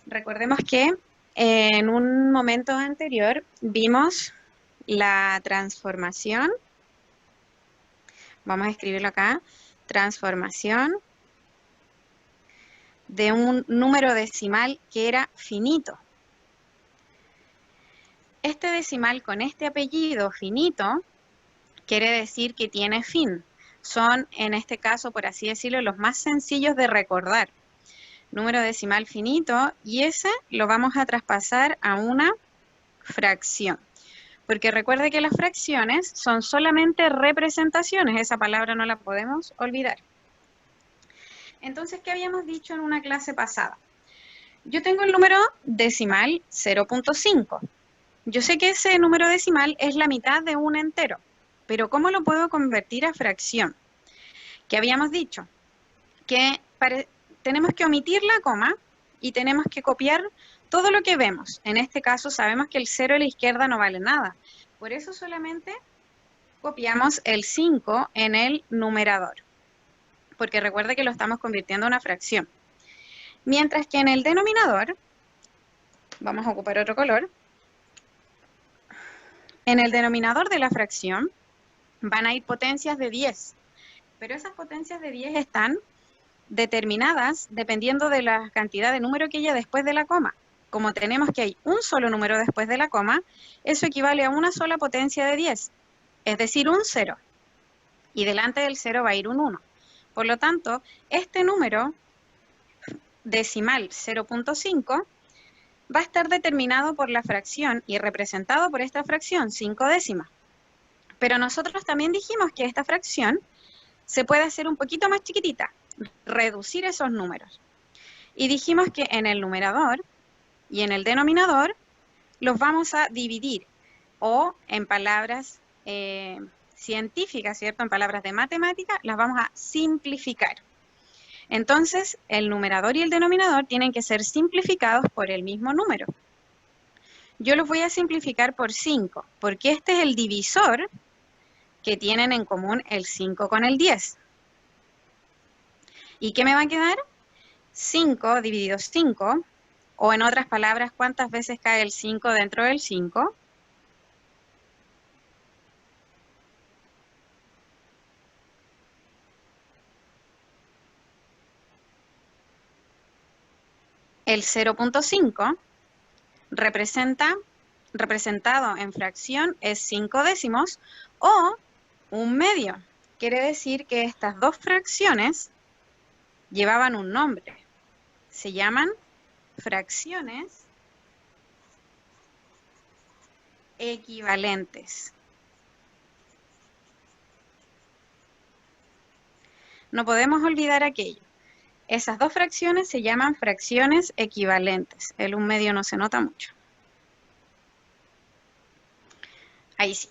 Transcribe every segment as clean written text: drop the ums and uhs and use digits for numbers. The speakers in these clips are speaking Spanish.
Recordemos que en un momento anterior vimos la transformación, vamos a escribirlo acá, transformación de un número decimal que era finito. Este decimal con este apellido finito quiere decir que tiene fin. Son, en este caso, por así decirlo, los más sencillos de recordar. Número decimal finito, y ese lo vamos a traspasar a una fracción. Porque recuerde que las fracciones son solamente representaciones, esa palabra no la podemos olvidar. Entonces, ¿qué habíamos dicho en una clase pasada? Yo tengo el número decimal 0.5. Yo sé que ese número decimal es la mitad de un entero, pero ¿cómo lo puedo convertir a fracción? ¿Qué habíamos dicho? Que tenemos que omitir la coma y tenemos que copiar todo lo que vemos. En este caso sabemos que el 0 a la izquierda no vale nada. Por eso solamente copiamos el 5 en el numerador, porque recuerde que lo estamos convirtiendo en una fracción. Mientras que en el denominador, vamos a ocupar otro color, en el denominador de la fracción van a ir potencias de 10, pero esas potencias de 10 están determinadas dependiendo de la cantidad de número que haya después de la coma. Como tenemos que hay un solo número después de la coma, eso equivale a una sola potencia de 10, es decir, un 0. Y delante del 0 va a ir un 1. Por lo tanto, este número decimal 0.5 va a estar determinado por la fracción y representado por esta fracción, 5 décimas. Pero nosotros también dijimos que esta fracción se puede hacer un poquito más chiquitita, reducir esos números. Y dijimos que en el numerador y en el denominador los vamos a dividir, o en palabras científicas, ¿cierto? En palabras de matemática, las vamos a simplificar. Entonces, el numerador y el denominador tienen que ser simplificados por el mismo número. Yo los voy a simplificar por 5, porque este es el divisor que tienen en común el 5 con el 10. ¿Y qué me va a quedar? 5 dividido 5, o en otras palabras, ¿cuántas veces cae el 5 dentro del 5? El 0.5 representado en fracción es 5 décimos o un medio. Quiere decir que estas dos fracciones llevaban un nombre. Se llaman fracciones equivalentes. No podemos olvidar aquello. Esas dos fracciones se llaman fracciones equivalentes. El un medio no se nota mucho. Ahí sí.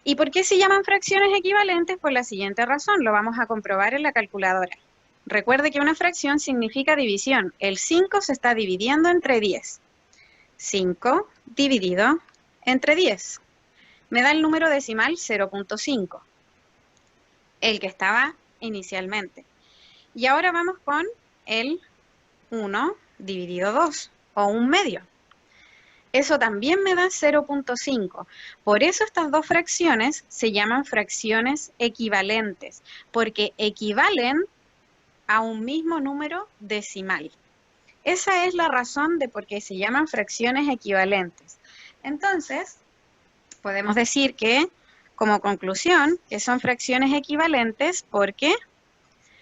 ¿Y por qué se llaman fracciones equivalentes? Por la siguiente razón, lo vamos a comprobar en la calculadora. Recuerde que una fracción significa división. El 5 se está dividiendo entre 10. 5 dividido entre 10. Me da el número decimal 0.5, el que estaba inicialmente. Y ahora vamos con el 1 dividido 2, o un medio. Eso también me da 0.5. Por eso estas dos fracciones se llaman fracciones equivalentes, porque equivalen a un mismo número decimal. Esa es la razón de por qué se llaman fracciones equivalentes. Entonces, podemos decir que, como conclusión, que son fracciones equivalentes porque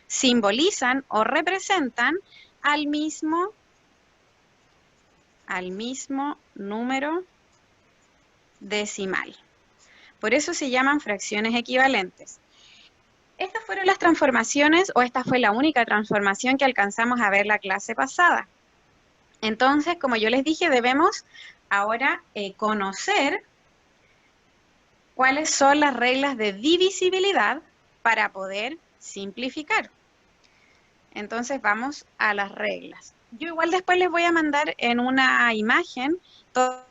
simbolizan o representan al mismo número decimal. Por eso se llaman fracciones equivalentes. Estas fueron las transformaciones, o esta fue la única transformación que alcanzamos a ver la clase pasada. Entonces, como yo les dije, debemos ahora conocer cuáles son las reglas de divisibilidad para poder simplificar. Entonces vamos a las reglas. Yo igual después les voy a mandar en una imagen todo.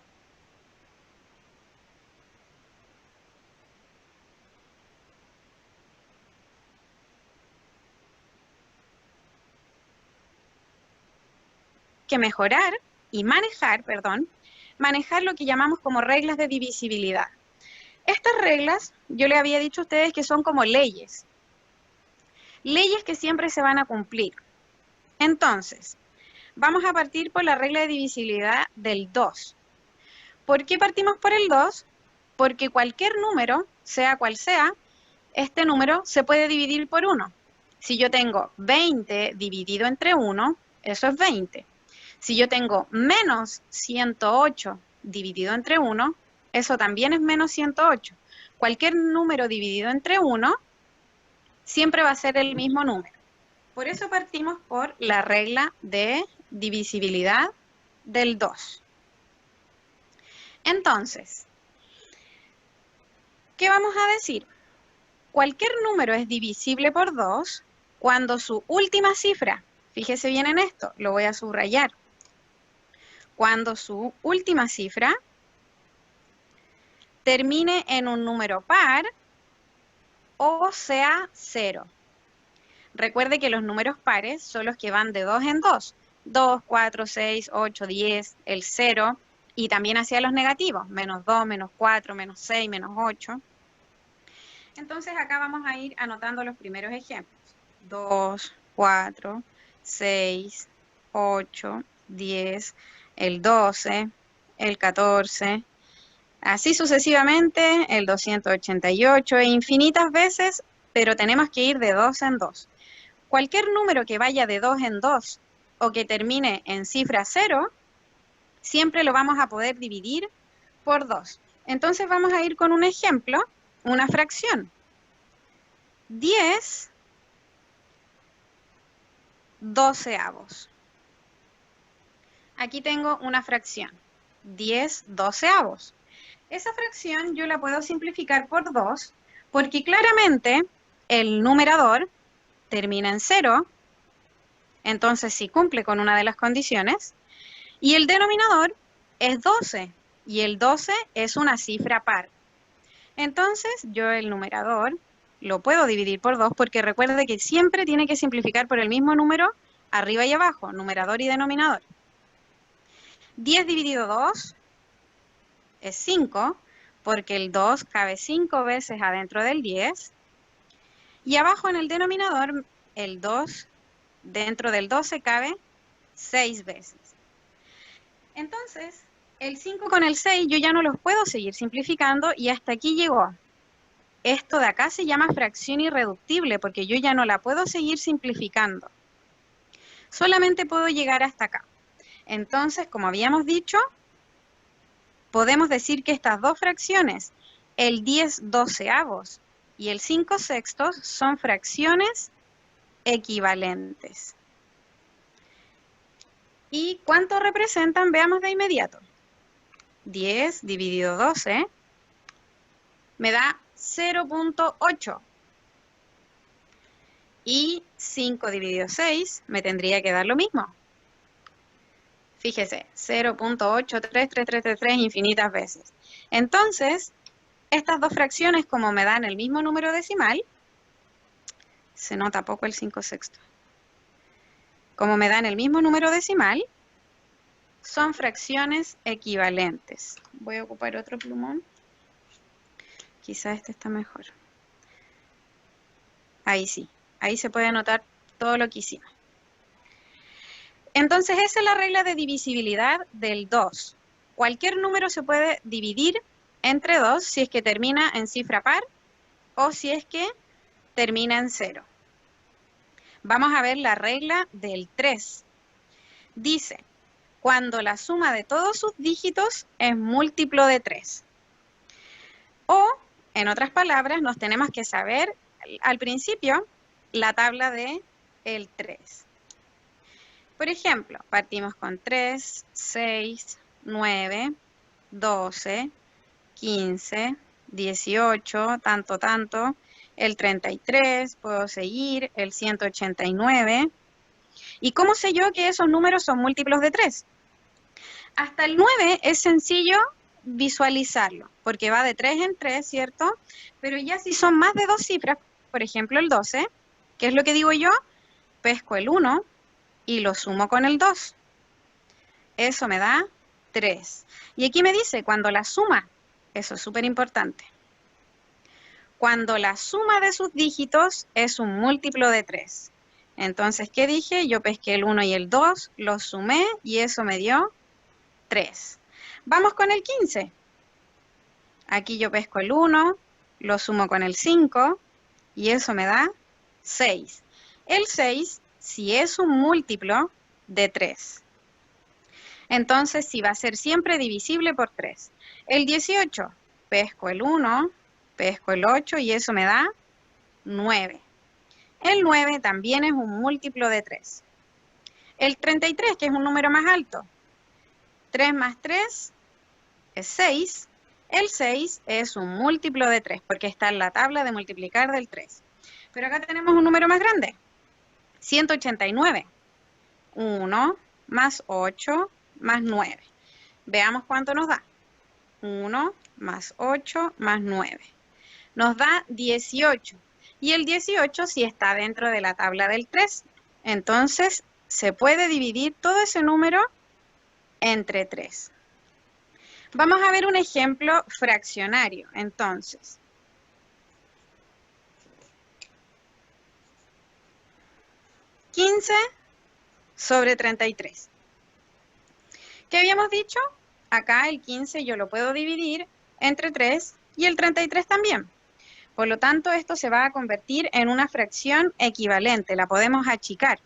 que mejorar y manejar, manejar lo que llamamos como reglas de divisibilidad. Estas reglas, yo le había dicho a ustedes que son como leyes. Leyes que siempre se van a cumplir. Entonces, vamos a partir por la regla de divisibilidad del 2. ¿Por qué partimos por el 2? Porque cualquier número, sea cual sea, este número se puede dividir por 1. Si yo tengo 20 dividido entre 1, eso es 20. Si yo tengo menos 108 dividido entre 1, eso también es menos 108. Cualquier número dividido entre 1 siempre va a ser el mismo número. Por eso partimos por la regla de divisibilidad del 2. Entonces, ¿qué vamos a decir? Cualquier número es divisible por 2 cuando su última cifra, fíjese bien en esto, lo voy a subrayar, cuando su última cifra termine en un número par o sea 0. Recuerde que los números pares son los que van de 2 en 2. 2, 4, 6, 8, 10, el 0, y también hacia los negativos, menos 2, menos 4, menos 6, menos 8. Entonces acá vamos a ir anotando los primeros ejemplos. 2, 4, 6, 8, 10, el 12, el 14, así sucesivamente, el 288 e infinitas veces, pero tenemos que ir de 2 en 2. Cualquier número que vaya de 2 en 2 o que termine en cifra 0, siempre lo vamos a poder dividir por 2. Entonces vamos a ir con un ejemplo, una fracción. 10 doceavos. Aquí tengo una fracción, 10 doceavos. Esa fracción yo la puedo simplificar por 2, porque claramente el numerador termina en 0, entonces sí cumple con una de las condiciones, y el denominador es 12, y el 12 es una cifra par. Entonces yo el numerador lo puedo dividir por 2, porque recuerde que siempre tiene que simplificar por el mismo número arriba y abajo, numerador y denominador. 10 dividido 2 es 5, porque el 2 cabe 5 veces adentro del 10, y abajo en el denominador, el 2 dentro del 12 cabe 6 veces. Entonces, el 5 con el 6 yo ya no los puedo seguir simplificando y hasta aquí llegó. Esto de acá se llama fracción irreductible porque yo ya no la puedo seguir simplificando. Solamente puedo llegar hasta acá. Entonces, como habíamos dicho, podemos decir que estas dos fracciones, el 10 doceavos y el 5 sextos, son fracciones equivalentes. ¿Y cuánto representan? Veamos de inmediato. 10 dividido 12 me da 0.8. Y 5 dividido 6 me tendría que dar lo mismo. Fíjese, 0.83333 infinitas veces. Entonces, estas dos fracciones, como me dan el mismo número decimal, se nota poco el 5 sextos. Como me dan el mismo número decimal, son fracciones equivalentes. Voy a ocupar otro plumón. Quizá este está mejor. Ahí sí, ahí se puede notar todo lo que hicimos. Entonces esa es la regla de divisibilidad del 2. Cualquier número se puede dividir entre 2 si es que termina en cifra par o si es que termina en 0. Vamos a ver la regla del 3. Dice, cuando la suma de todos sus dígitos es múltiplo de 3. O, en otras palabras, nos tenemos que saber al principio la tabla de el 3. Por ejemplo, partimos con 3, 6, 9, 12, 15, 18, tanto, el 33, puedo seguir, el 189. ¿Y cómo sé yo que esos números son múltiplos de 3? Hasta el 9 es sencillo visualizarlo, porque va de 3 en 3, ¿cierto? Pero ya si son más de 2 cifras, por ejemplo el 12, ¿qué es lo que digo yo? Pesco el 1 y lo sumo con el 2. eso me da 3. Y aquí me dice cuando la suma, eso es súper importante, cuando la suma de sus dígitos es un múltiplo de 3. Entonces, ¿qué dije? Yo pesqué el 1 y el 2, los sumé y eso me dio 3. Vamos con el 15. Aquí yo pesco el 1, lo sumo con el 5 y eso me da 6. El 6 sí es un múltiplo de 3. Entonces sí va a ser siempre divisible por 3. El 18, pesco el 1, pesco el 8 y eso me da 9. El 9 también es un múltiplo de 3. El 33, que es un número más alto, 3 más 3 es 6. El 6 es un múltiplo de 3 porque está en la tabla de multiplicar del 3. Pero acá tenemos un número más grande, 189. 1 más 8 más 9. Veamos cuánto nos da. 1 más 8 más 9. Nos da 18. Y el 18 sí está dentro de la tabla del 3. Entonces, se puede dividir todo ese número entre 3. Vamos a ver un ejemplo fraccionario. Entonces, 15 sobre 33. ¿Qué habíamos dicho? Acá el 15 yo lo puedo dividir entre 3 y el 33 también. Por lo tanto, esto se va a convertir en una fracción equivalente. La podemos achicar.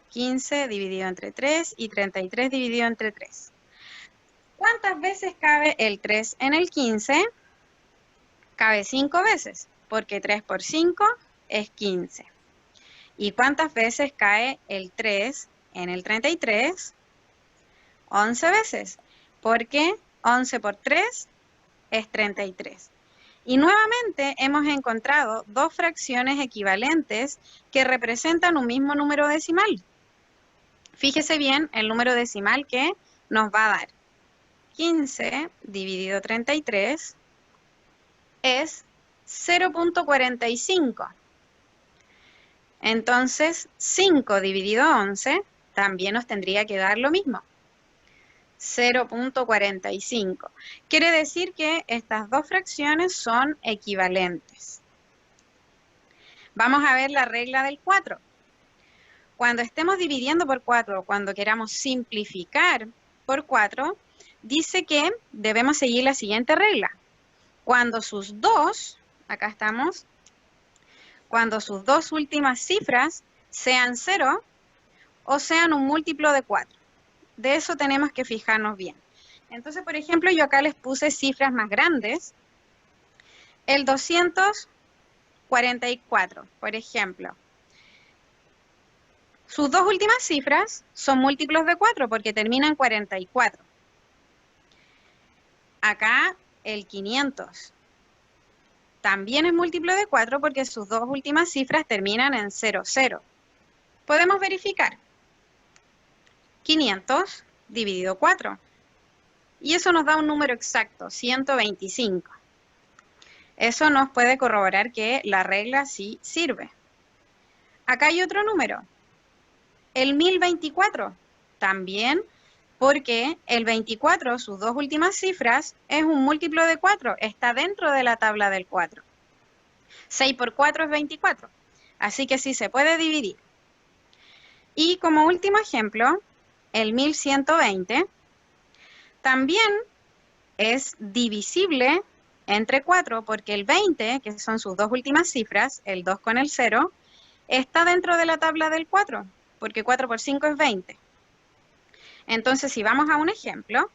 15 dividido entre 3 y 33 dividido entre 3. ¿Cuántas veces cabe el 3 en el 15? Cabe 5 veces, porque 3 por 5 es 15. ¿Y cuántas veces cae el 3 en el 33? 11 veces, porque 11 por 3 es 33. Y nuevamente hemos encontrado dos fracciones equivalentes que representan un mismo número decimal. Fíjese bien el número decimal que nos va a dar. 15 dividido 33 es 0.45. Entonces, 5 dividido 11 también nos tendría que dar lo mismo. 0.45. Quiere decir que estas dos fracciones son equivalentes. Vamos a ver la regla del 4. Cuando estemos dividiendo por 4 o cuando queramos simplificar por 4, dice que debemos seguir la siguiente regla. Cuando sus dos, acá estamos, cuando sus dos últimas cifras sean 0 o sean un múltiplo de 4. De eso tenemos que fijarnos bien. Entonces, por ejemplo, yo acá les puse cifras más grandes. El 244, por ejemplo. Sus dos últimas cifras son múltiplos de 4 porque terminan en 44. Acá el 500 también es múltiplo de 4 porque sus dos últimas cifras terminan en 00. Podemos verificar. 500 dividido 4. Y eso nos da un número exacto, 125. Eso nos puede corroborar que la regla sí sirve. Acá hay otro número. El 1024 también, porque el 24, sus dos últimas cifras, es un múltiplo de 4, está dentro de la tabla del 4. 6 por 4 es 24, así que sí se puede dividir. Y como último ejemplo, el 1120 también es divisible entre 4, porque el 20, que son sus dos últimas cifras, el 2 con el 0, está dentro de la tabla del 4, porque 4 por 5 es 20. Entonces, si vamos a un ejemplo,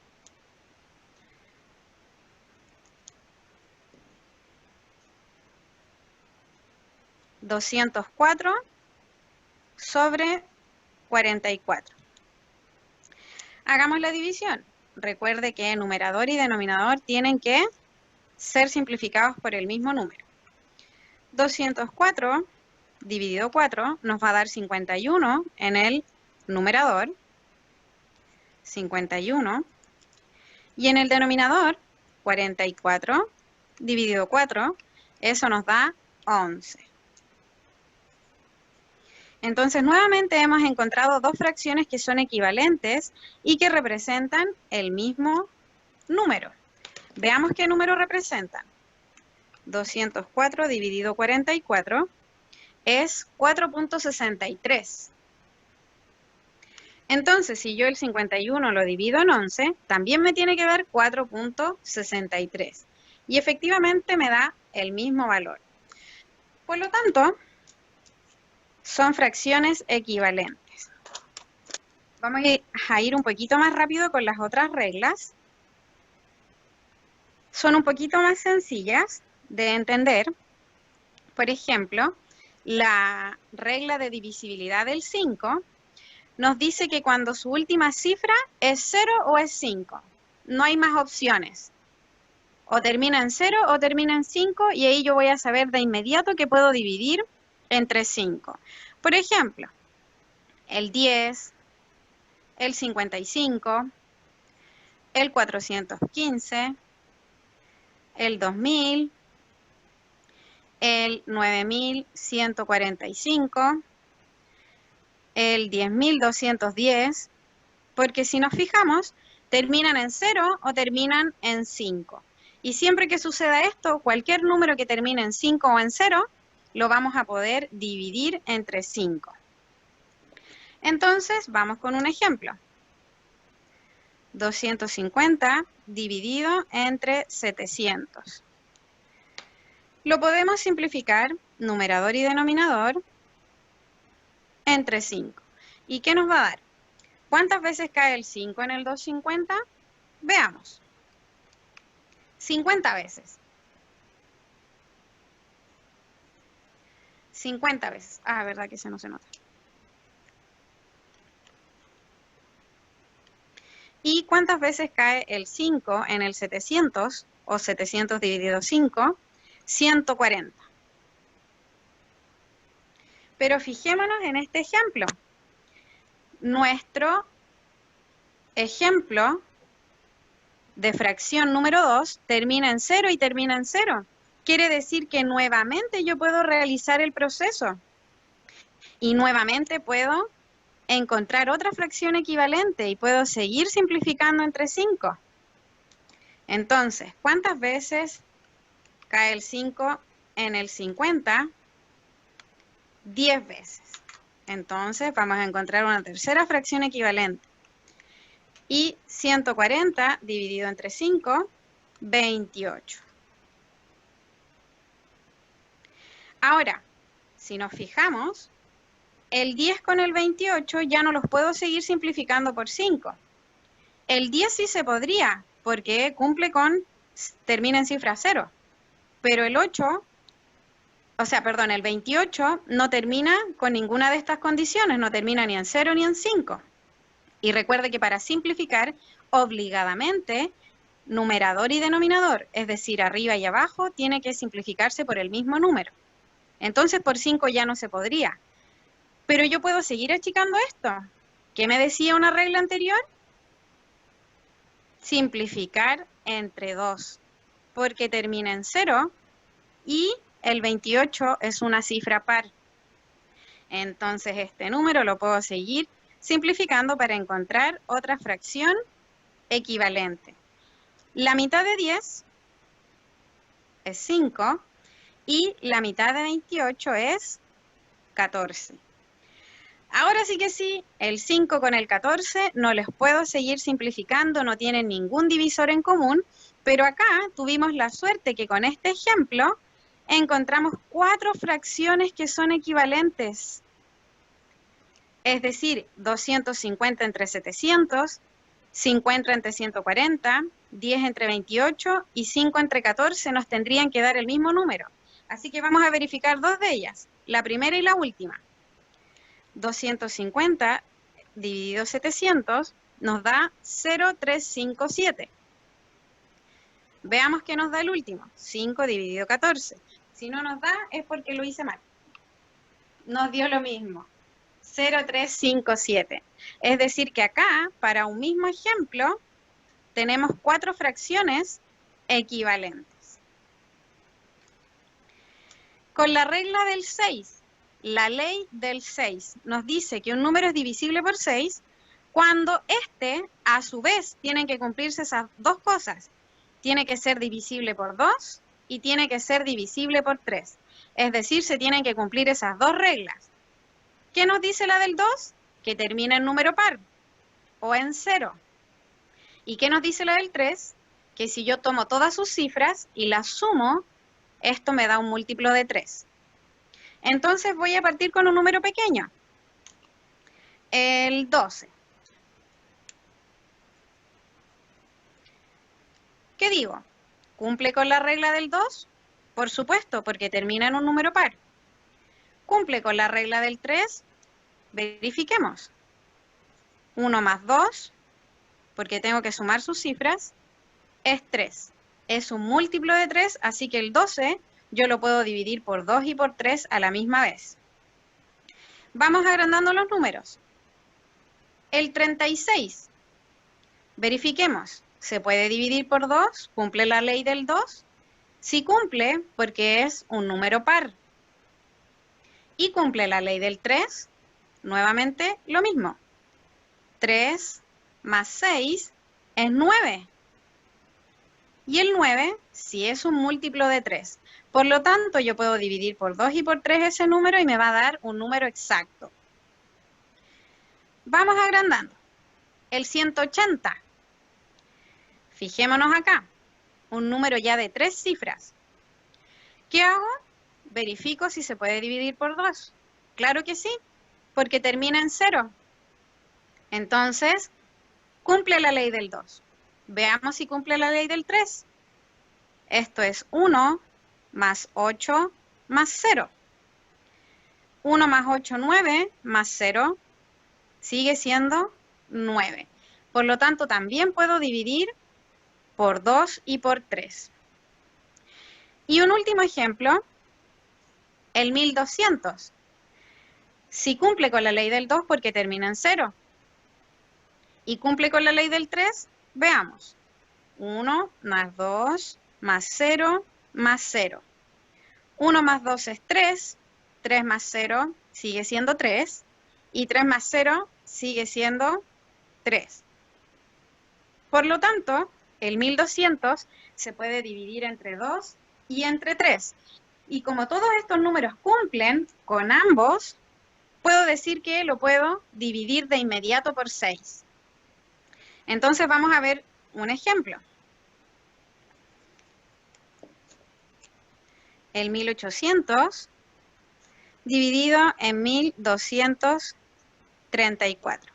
$204 sobre 44. Hagamos la división. Recuerde que numerador y denominador tienen que ser simplificados por el mismo número. 204 dividido 4 nos va a dar 51 en el numerador, 51, y en el denominador, 44 dividido 4, eso nos da 11. Entonces, nuevamente hemos encontrado dos fracciones que son equivalentes y que representan el mismo número. Veamos qué número representan. 204 dividido 44 es 4.63. Entonces, si yo el 51 lo divido en 11, también me tiene que dar 4.63. Y efectivamente me da el mismo valor. Por lo tanto, son fracciones equivalentes. Vamos a ir un poquito más rápido con las otras reglas. Son un poquito más sencillas de entender. Por ejemplo, la regla de divisibilidad del 5 nos dice que cuando su última cifra es 0 o es 5. No hay más opciones. O termina en 0 o termina en 5 y ahí yo voy a saber de inmediato que puedo dividir entre 5. Por ejemplo, el 10, el 55, el 415, el 2000, el 9145, el 10.210, porque si nos fijamos, terminan en 0 o terminan en 5. Y siempre que suceda esto, cualquier número que termine en 5 o en 0, lo vamos a poder dividir entre 5. Entonces, vamos con un ejemplo. 250 dividido entre 700. Lo podemos simplificar, numerador y denominador, entre 5. ¿Y qué nos va a dar? ¿Cuántas veces cae el 5 en el 250? Veamos. 50 veces. 50 veces. Ah, verdad que ese no se nota. ¿Y cuántas veces cae el 5 en el 700? O 700 dividido 5, 140. Pero fijémonos en este ejemplo. Nuestro ejemplo de fracción número 2 termina en 0 y termina en 0. Quiere decir que nuevamente yo puedo realizar el proceso. Y nuevamente puedo encontrar otra fracción equivalente y puedo seguir simplificando entre 5. Entonces, ¿cuántas veces cae el 5 en el 50? 10 veces. Entonces, vamos a encontrar una tercera fracción equivalente. Y 140 dividido entre 5, 28. Ahora, si nos fijamos, el 10 con el 28 ya no los puedo seguir simplificando por 5. El 10 sí se podría, porque cumple con, termina en cifra 0. Pero el 8, el 28 no termina con ninguna de estas condiciones, no termina ni en 0 ni en 5. Y recuerde que para simplificar, obligadamente, numerador y denominador, es decir, arriba y abajo, tiene que simplificarse por el mismo número. Entonces, por 5 ya no se podría. Pero yo puedo seguir achicando esto. ¿Qué me decía una regla anterior? Simplificar entre 2, porque termina en 0 y el 28 es una cifra par. Entonces, este número lo puedo seguir simplificando para encontrar otra fracción equivalente. La mitad de 10 es 5 y la mitad de 28 es 14. Ahora sí que sí, el 5 con el 14 no les puedo seguir simplificando, no tienen ningún divisor en común, pero acá tuvimos la suerte que con este ejemplo encontramos 4 fracciones que son equivalentes. Es decir, 250 entre 700, 50 entre 140, 10 entre 28 y 5 entre 14 nos tendrían que dar el mismo número. Así que vamos a verificar dos de ellas, la primera y la última. 250 dividido 700 nos da 0,357. Veamos qué nos da el último, 5 dividido 14. Si no nos da es porque lo hice mal. Nos dio lo mismo, 0,357. Es decir que acá, para un mismo ejemplo, tenemos 4 fracciones equivalentes. Con la regla del 6 la ley del 6 nos dice que un número es divisible por 6 cuando a su vez, tienen que cumplirse esas dos cosas. Tiene que ser divisible por 2 y tiene que ser divisible por 3. Es decir, se tienen que cumplir esas dos reglas. ¿Qué nos dice la del 2? Que termina en número par o en 0. ¿Y qué nos dice la del 3? Que si yo tomo todas sus cifras y las sumo, esto me da un múltiplo de 3. Entonces voy a partir con un número pequeño. El 12. ¿Qué digo? ¿Cumple con la regla del 2? Por supuesto, porque termina en un número par. ¿Cumple con la regla del 3? Verifiquemos. 1 más 2, porque tengo que sumar sus cifras, es 3. Es un múltiplo de 3, así que el 12 yo lo puedo dividir por 2 y por 3 a la misma vez. Vamos agrandando los números. El 36. Verifiquemos. ¿Se puede dividir por 2? ¿Cumple la ley del 2? Sí cumple, porque es un número par. ¿Y cumple la ley del 3? Nuevamente lo mismo. 3 más 6 es 9. Y el 9 sí es un múltiplo de 3. Por lo tanto, yo puedo dividir por 2 y por 3 ese número y me va a dar un número exacto. Vamos agrandando. El 180. Fijémonos acá. Un número ya de 3 cifras. ¿Qué hago? Verifico si se puede dividir por 2. Claro que sí, porque termina en 0. Entonces, cumple la ley del 2. Veamos si cumple la ley del 3. Esto es 1 más 8 más 0. 1 más 8, 9, más 0, sigue siendo 9. Por lo tanto, también puedo dividir por 2 y por 3. Y un último ejemplo, el 1200. Si cumple con la ley del 2 porque termina en 0. Y cumple con la ley del 3, veamos. 1 más 2 más 0 más 0. 1 más 2 es 3. 3 más 0 sigue siendo 3. Y 3 más 0 sigue siendo 3. Por lo tanto, el 1200 se puede dividir entre 2 y entre 3. Y como todos estos números cumplen con ambos, puedo decir que lo puedo dividir de inmediato por 6. Entonces vamos a ver un ejemplo. El 1800 dividido en 1234.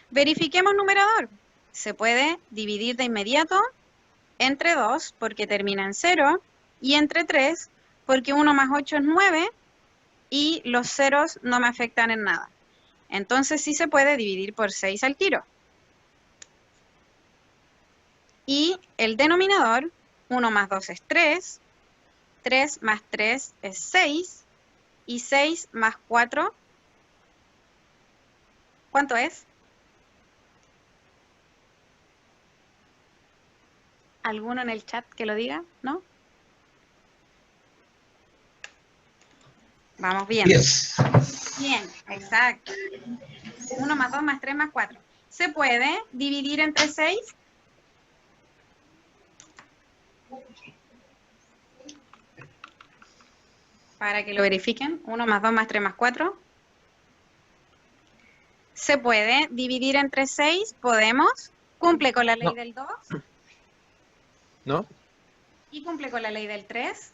Verifiquemos numerador. Se puede dividir de inmediato entre 2 porque termina en 0 y entre 3 porque 1 más 8 es 9 y los ceros no me afectan en nada. Entonces sí se puede dividir por 6 al tiro. Y el denominador, 1 más 2 es 3, 3 más 3 es 6 y 6 más 4, ¿cuánto es? ¿Alguno en el chat que lo diga? ¿No? Vamos bien. 10. Bien, exacto. 1 más 2 más 3 más 4. ¿Se puede dividir entre 6? Para que lo verifiquen. 1 más 2 más 3 más 4. ¿Se puede dividir entre 6? ¿Podemos? ¿Cumple con la ley del 2? ¿No? ¿Y cumple con la ley del 3?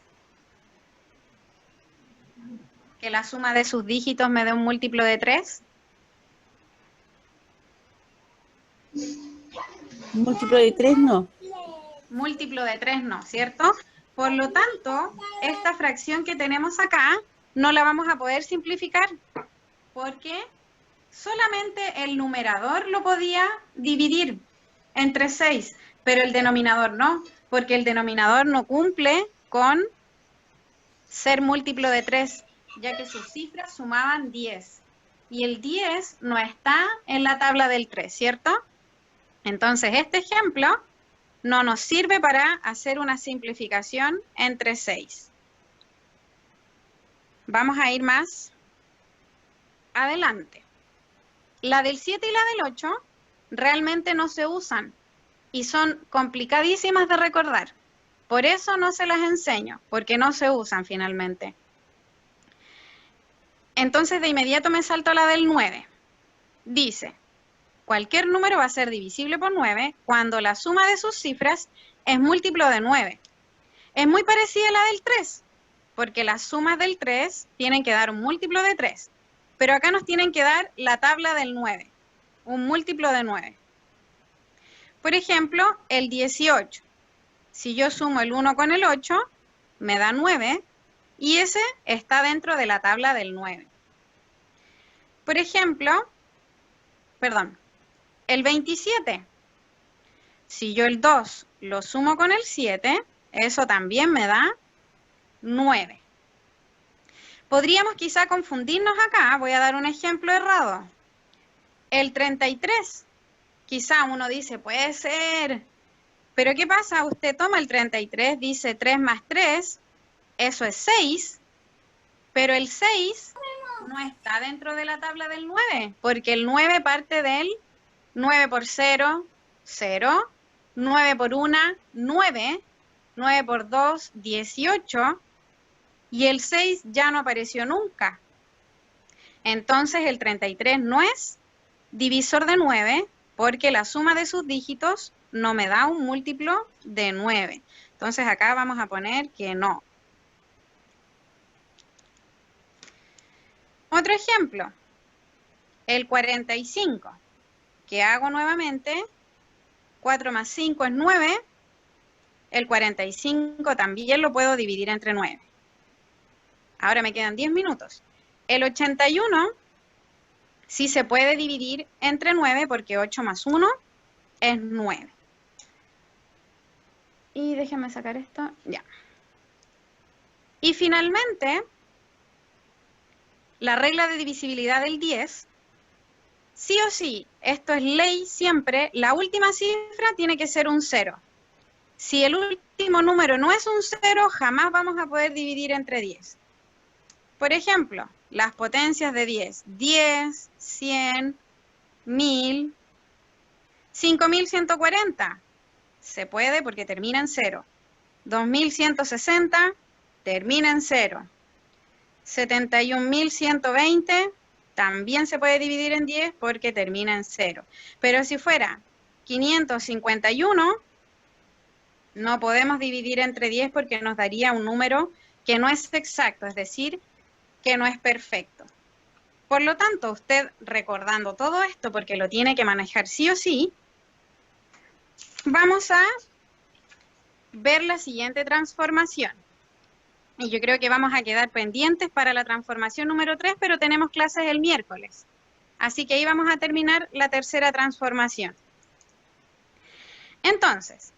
Que la suma de sus dígitos me dé un múltiplo de 3. Múltiplo de 3 no. Múltiplo de 3 no, ¿cierto? Por lo tanto, esta fracción que tenemos acá no la vamos a poder simplificar porque solamente el numerador lo podía dividir entre 6, pero el denominador no, porque el denominador no cumple con ser múltiplo de 3, ya que sus cifras sumaban 10. Y el 10 no está en la tabla del 3, ¿cierto? Entonces, este ejemplo no nos sirve para hacer una simplificación entre 6. Vamos a ir más adelante. La del 7 y la del 8 realmente no se usan y son complicadísimas de recordar. Por eso no se las enseño, porque no se usan finalmente. Entonces de inmediato me salto a la del 9. Dice, cualquier número va a ser divisible por 9 cuando la suma de sus cifras es múltiplo de 9. Es muy parecida a la del 3, porque las sumas del 3 tienen que dar un múltiplo de 3. Pero acá nos tienen que dar la tabla del 9, un múltiplo de 9. Por ejemplo, el 18. Si yo sumo el 1 con el 8, me da 9, y ese está dentro de la tabla del 9. Por ejemplo, el 27. Si yo el 2 lo sumo con el 7, eso también me da 9. Podríamos quizá confundirnos acá, voy a dar un ejemplo errado. El 33, quizá uno dice, puede ser, pero ¿qué pasa? Usted toma el 33, dice 3 más 3, eso es 6, pero el 6 no está dentro de la tabla del 9, porque el 9 parte del 9 por 0, 0, 9 por 1, 9, 9 por 2, 18, y el 6 ya no apareció nunca. Entonces el 33 no es divisor de 9 porque la suma de sus dígitos no me da un múltiplo de 9. Entonces acá vamos a poner que no. Otro ejemplo, el 45. ¿Qué hago nuevamente? 4 más 5 es 9. El 45 también lo puedo dividir entre 9. Ahora me quedan 10 minutos. El 81 sí se puede dividir entre 9 porque 8 más 1 es 9. Y déjenme sacar esto. Ya. Y finalmente, la regla de divisibilidad del 10. Sí o sí, esto es ley siempre, la última cifra tiene que ser un 0. Si el último número no es un 0, jamás vamos a poder dividir entre 10. Por ejemplo, las potencias de 10. 10, 100, 1000, 5140. Se puede porque termina en 0. 2160 termina en 0. 71.120 también se puede dividir en 10 porque termina en 0. Pero si fuera 551, no podemos dividir entre 10 porque nos daría un número que no es exacto, es decir, que no es perfecto. Por lo tanto, usted recordando todo esto, porque lo tiene que manejar sí o sí, vamos a ver la siguiente transformación. Y yo creo que vamos a quedar pendientes para la transformación número 3, pero tenemos clases el miércoles. Así que ahí vamos a terminar la tercera transformación. Entonces,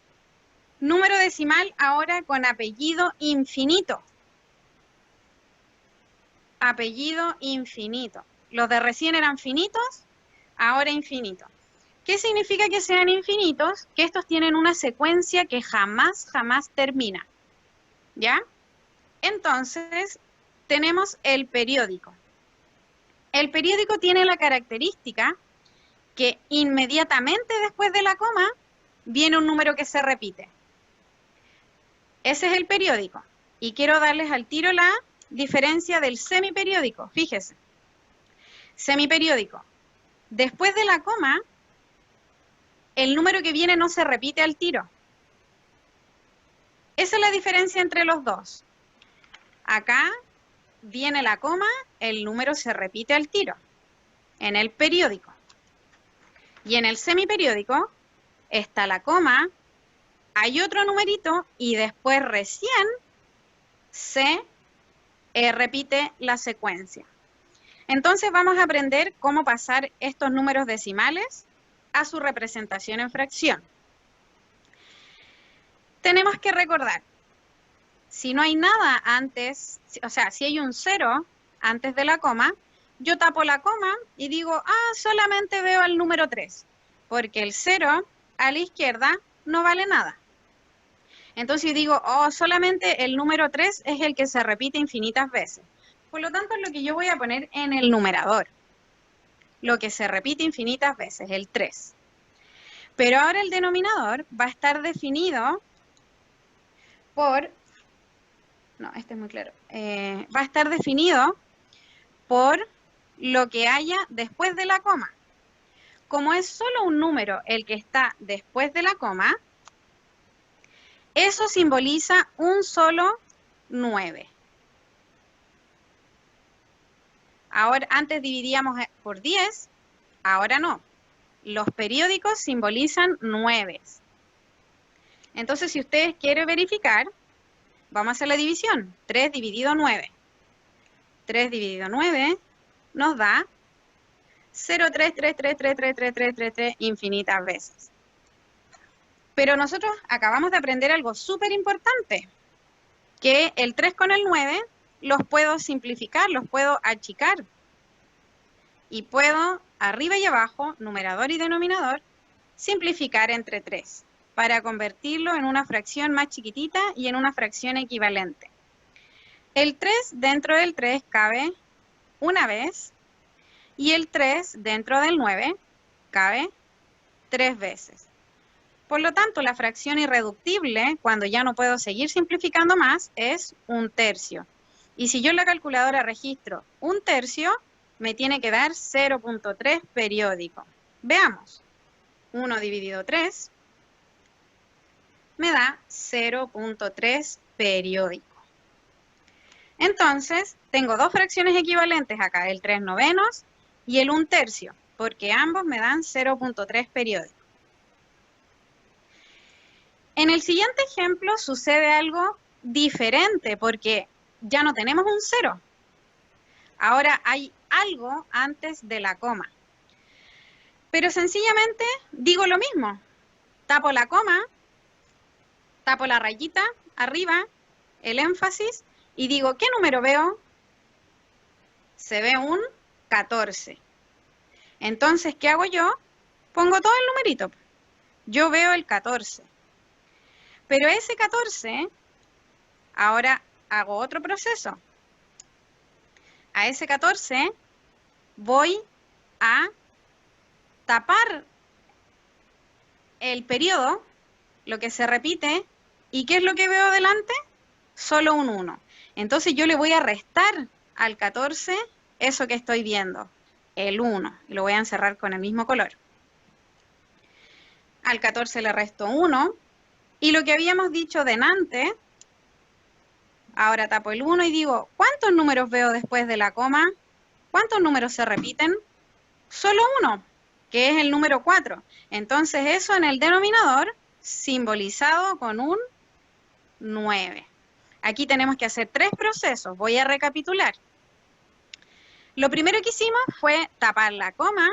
número decimal ahora con apellido infinito. Apellido infinito. Los de recién eran finitos, ahora infinito. ¿Qué significa que sean infinitos? Que estos tienen una secuencia que jamás termina. ¿Ya? Entonces, tenemos el periódico. El periódico tiene la característica que inmediatamente después de la coma viene un número que se repite. Ese es el periódico. Y quiero darles al tiro la diferencia del semiperiódico. Fíjese. Semiperiódico. Después de la coma, el número que viene no se repite al tiro. Esa es la diferencia entre los dos. Acá viene la coma, el número se repite al tiro. En el periódico. Y en el semiperiódico está la coma, hay otro numerito y después recién se repite la secuencia. Entonces vamos a aprender cómo pasar estos números decimales a su representación en fracción. Tenemos que recordar, si no hay nada antes, o sea, si hay un 0 antes de la coma, yo tapo la coma y digo, solamente veo el número 3, porque el 0 a la izquierda no vale nada. Entonces digo, solamente el número 3 es el que se repite infinitas veces. Por lo tanto, es lo que yo voy a poner en el numerador. lo que se repite infinitas veces, el 3. Pero ahora el denominador va a estar definido por, no, este es muy claro, va a estar definido por lo que haya después de la coma. Como es solo un número el que está después de la coma, eso simboliza un solo 9. Ahora, antes dividíamos por 10, ahora no. Los periódicos simbolizan 9. Entonces, si ustedes quieren verificar, vamos a hacer la división. 3 dividido 9. 3 dividido 9 nos da 0,3333333 infinitas veces. Pero nosotros acabamos de aprender algo súper importante, que el 3 con el 9 los puedo simplificar, los puedo achicar. Y puedo, arriba y abajo, numerador y denominador, simplificar entre 3 para convertirlo en una fracción más chiquitita y en una fracción equivalente. El 3 dentro del 3 cabe una vez y el 3 dentro del 9 cabe 3 veces. Por lo tanto, la fracción irreductible, cuando ya no puedo seguir simplificando más, es 1/3. Y si yo en la calculadora registro 1/3, me tiene que dar 0,3 periódico. Veamos. 1 dividido 3 me da 0,3 periódico. Entonces, tengo dos fracciones equivalentes acá, el 3 novenos y el 1/3, porque ambos me dan 0,3 periódico. En el siguiente ejemplo sucede algo diferente, porque ya no tenemos un 0. Ahora hay algo antes de la coma. Pero sencillamente digo lo mismo. Tapo la coma, tapo la rayita arriba, el énfasis, y digo, ¿qué número veo? Se ve un 14. Entonces, ¿qué hago yo? Pongo todo el numerito. Yo veo el 14. Pero ese 14, ahora hago otro proceso. A ese 14 voy a tapar el periodo, lo que se repite, ¿y qué es lo que veo delante? Solo un 1. Entonces yo le voy a restar al 14 eso que estoy viendo, el 1, y lo voy a encerrar con el mismo color. Al 14 le resto 1, y lo que habíamos dicho delante, ahora tapo el 1 y digo, ¿cuántos números veo después de la coma? ¿Cuántos números se repiten? Solo uno, que es el número 4. Entonces eso en el denominador, simbolizado con un 9. Aquí tenemos que hacer 3 procesos. Voy a recapitular. Lo primero que hicimos fue tapar la coma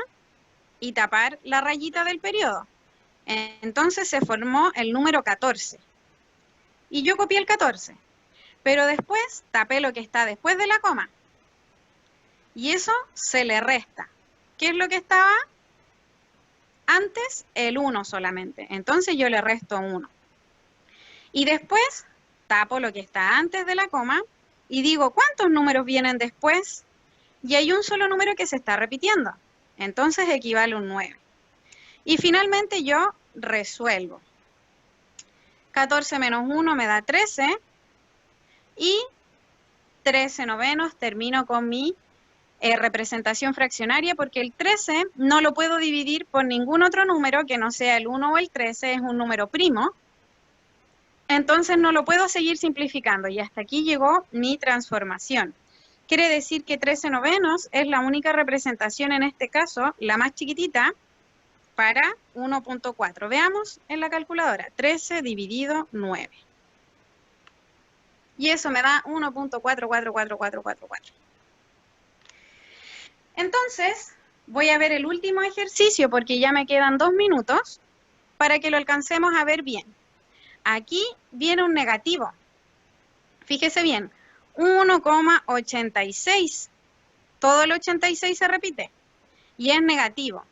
y tapar la rayita del periodo. Entonces se formó el número 14. Y yo copié el 14. Pero después tapé lo que está después de la coma. Y eso se le resta. ¿Qué es lo que estaba antes? El 1 solamente. Entonces yo le resto 1. Y después tapo lo que está antes de la coma y digo, ¿cuántos números vienen después? Y hay un solo número que se está repitiendo. Entonces equivale a un 9. Y finalmente yo resuelvo. 14 menos 1 me da 13. Y 13 novenos termino con mi representación fraccionaria, porque el 13 no lo puedo dividir por ningún otro número que no sea el 1 o el 13, es un número primo. Entonces no lo puedo seguir simplificando y hasta aquí llegó mi transformación. Quiere decir que 13 novenos es la única representación, en este caso, la más chiquitita, para 1.4. Veamos en la calculadora, 13 dividido 9. Y eso me da 1.444444. Entonces, voy a ver el último ejercicio porque ya me quedan 2 minutos para que lo alcancemos a ver bien. Aquí viene un negativo. Fíjese bien, 1,86. Todo el 86 se repite y es negativo.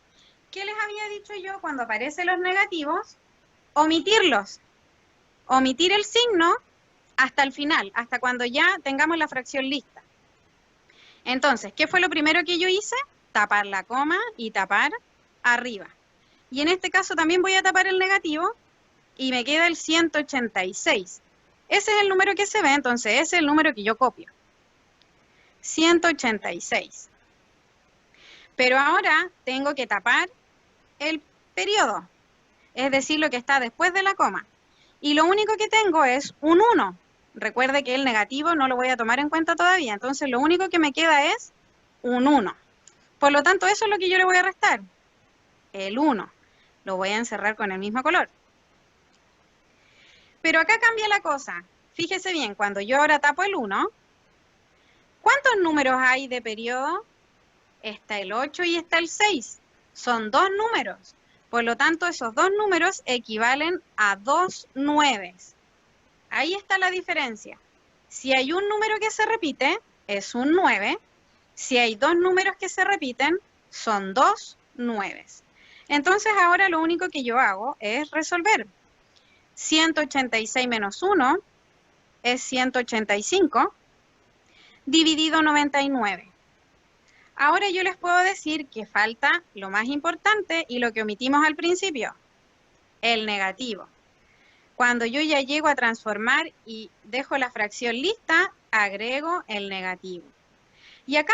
¿Qué les había dicho yo cuando aparecen los negativos? Omitirlos. Omitir el signo hasta el final, hasta cuando ya tengamos la fracción lista. Entonces, ¿qué fue lo primero que yo hice? tapar la coma y tapar arriba. Y en este caso también voy a tapar el negativo y me queda el 186. Ese es el número que se ve, entonces ese es el número que yo copio. 186. Pero ahora tengo que tapar el periodo, es decir, lo que está después de la coma. Y lo único que tengo es un 1. Recuerde que el negativo no lo voy a tomar en cuenta todavía, entonces lo único que me queda es un 1. Por lo tanto, eso es lo que yo le voy a restar. El 1. Lo voy a encerrar con el mismo color. Pero acá cambia la cosa. Fíjese bien, cuando yo ahora tapo el 1, ¿cuántos números hay de periodo? Está el 8 y está el 6. Son 2 números. Por lo tanto, esos 2 números equivalen a 2 nueves. Ahí está la diferencia. Si hay un número que se repite, es un 9. Si hay 2 números que se repiten, son 2 nueves. Entonces, ahora lo único que yo hago es resolver. 186 menos 1 es 185, dividido 99. Ahora yo les puedo decir que falta lo más importante y lo que omitimos al principio, el negativo. Cuando yo ya llego a transformar y dejo la fracción lista, agrego el negativo. Y acá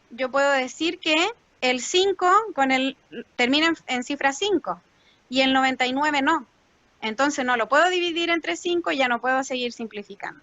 yo puedo decir que el 5 termina en cifra 5 y el 99 no. Entonces no lo puedo dividir entre 5 y ya no puedo seguir simplificando.